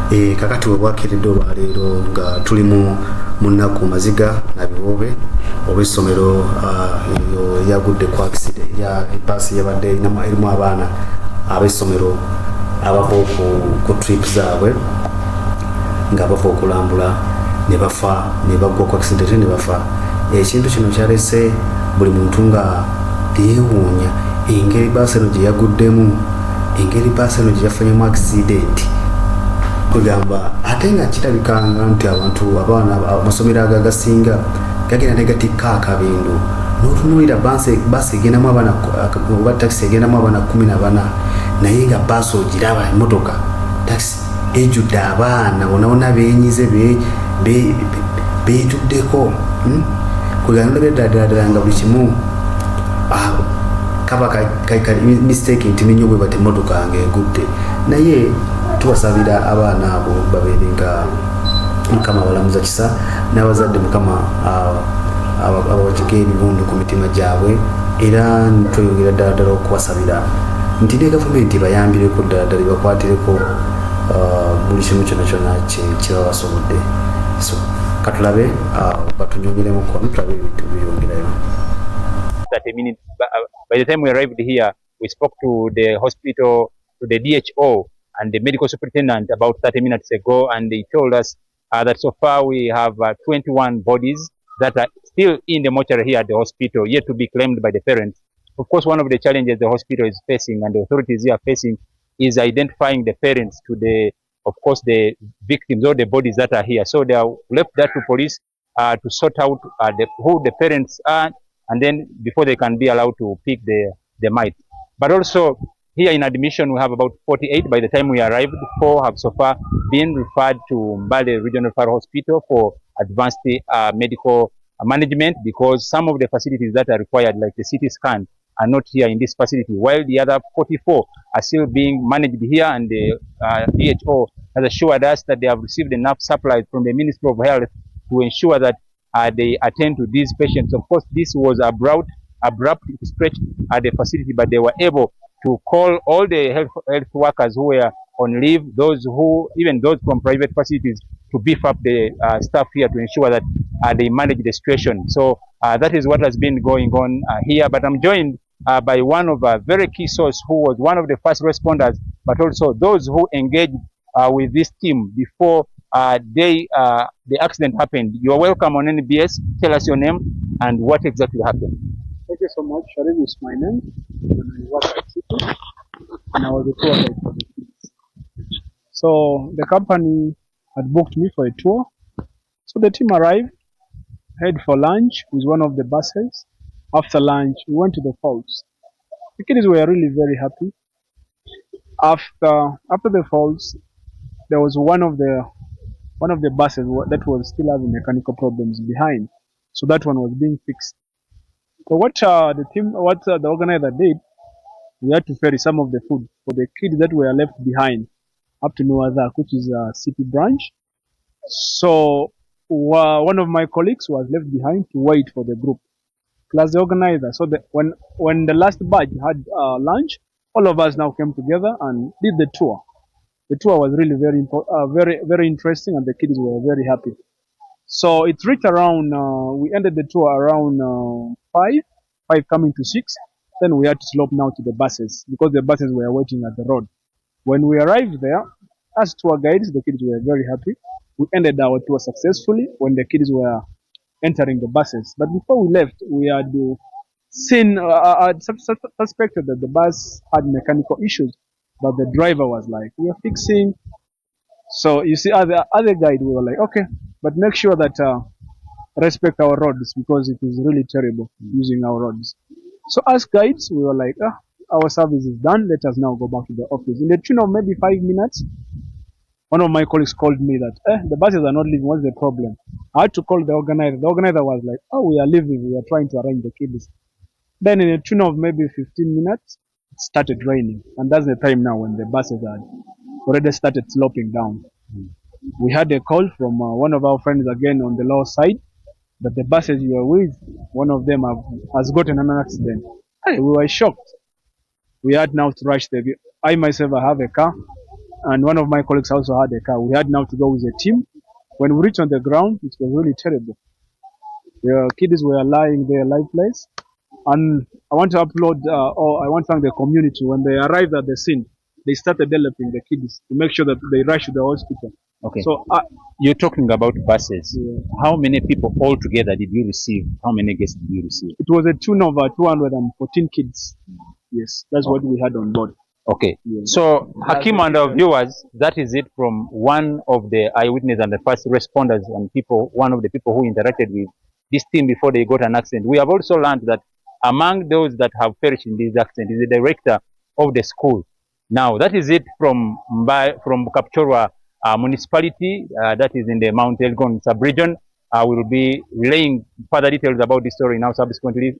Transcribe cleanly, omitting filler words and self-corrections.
kakati webwakiridde olwaleero nga tuli mu nnaku maziga nabiwobe obw'essomero yagudde ku accident ya basi yabadde erimu abaana ab'essomero abava ku trip zaabwe nga bava okulambula ne bafa ne bagwa ku accident ne bafa. Ekintu kino kyalese buli muntu nga yeewuunya engeri basi eno gye yaguddemu, engeri basi eno gye yafunyeemu accident. Kugamba ate nga kirabikanga nti abantu abaana amasomero agasinga gagenda ne gatikka akabindo n'otunuulira basi egendamu abaana oba taxi egendamu abaana 14 naye nga basi ogiraba emmotoka taxi ejjudde abaana bonna beenyize beetuddeko. Kugamba ddala nga buli kimu kaba mistake nti ninyo bwe bati emmotoka nga egudde. Naye tubasabira abaana abo babeere nga Mukama balamuza kisa n'abazadde Mukama abawagika ebibundu ku mitima gyabwe, era tweyongera ddala okubasabira nti ne gavumenti bayambireko ddala bakwatireko buli kimu kyonna kiba basobodde. So katulabe batunyongeremu kwa tulabe ebintu biyongerayo. 30 minutes. By the time we arrived here, we spoke to the hospital, to the DHO and the medical superintendent about 30 minutes ago, and they told us that so far we have 21 bodies that are still in the mortuary here at the hospital, yet to be claimed by the parents. Of course, one of the challenges the hospital is facing and the authorities here are facing is identifying the parents to the victims or the bodies that are here. So they are left that to police to sort out who the parents are, and then before they can be allowed to pick the mite. But also here in admission we have about 48. By the time we arrived, 4 have so far been referred to Mbale Regional Referral Hospital for advanced medical management, because some of the facilities that are required, like the CT scan, are not here in this facility, while the other 44 are still being managed here, and the DHO has assured us that they have received enough supplies from the Ministry of Health to ensure that they attend to these patients. Of course, this was abrupt stretch at the facility, but they were able to call all the health workers who were on leave, even those from private facilities, to beef up the staff here to ensure that they manage the situation. So that is what has been going on here. But I'm joined by one of a very key source who was one of the first responders, but also those who engaged with this team before the accident happened. You are welcome on NBS. Tell us your name and what exactly happened. Thank you so much. Sharif is my name. When I work at City, and I was a tour guide for the kids. So the company had booked me for a tour. So the team arrived, head for lunch with one of the buses. After lunch, we went to the falls. The kids were really very happy. After the falls, there was one of the buses that was still having mechanical problems behind. So that one was being fixed. So what the organizer did, we had to ferry some of the food for the kids that were left behind up to Nuazak, which is a city branch. So one of my colleagues was left behind to wait for the group, plus the organizer. So when the last batch had lunch, all of us now came together and did the tour. The tour was really very interesting, and the kids were very happy. So it reached around, we ended the tour around 5 coming to 6. Then we had to slope now to the buses because the buses were waiting at the road. When we arrived there, as tour guides, the kids were very happy. We ended our tour successfully when the kids were entering the buses. But before we left, we had suspected that the bus had mechanical issues, but the driver was like, "We are fixing." So you see, other guide, we were like, "Okay, but make sure that respect our roads, because it is really terrible using our roads." So as guides, we were like, "Our service is done. Let us now go back to the office." In the tune of maybe 5 minutes, one of my colleagues called me that the buses are not leaving. What's the problem? I had to call the organizer. The organizer was like, "Oh, we are leaving. We are trying to arrange the kids." Then in a tune of maybe 15 minutes, it started raining, and that's the time now when the buses had already started sloping down. We had a call from one of our friends again on the lower side that the buses you were with, one of them has gotten an accident. Hey, we were shocked. We had now to rush I myself, I have a car, and one of my colleagues also had a car. We had now to go with a team. When we reached on the ground, it was really terrible. The kids were lying there lifeless. And I want to upload, or I want to thank the community. When they arrived at the scene, they started developing the kids to make sure that they rush to the hospital. Okay. So you're talking about buses. Yeah. How many people altogether did you receive? How many guests did you receive? It was a tune of 214 kids. Yes, that's what we had on board. Okay. Yeah. So, Hakim and our viewers, that is it from one of the eyewitnesses and the first responders and people, one of the people who interacted with this team before they got an accident. We have also learned that among those that have perished in this accident is the director of the school. Now, that is it from Kapchorwa municipality, that is in the Mount Elgon sub-region. We will be relaying further details about this story now subsequently.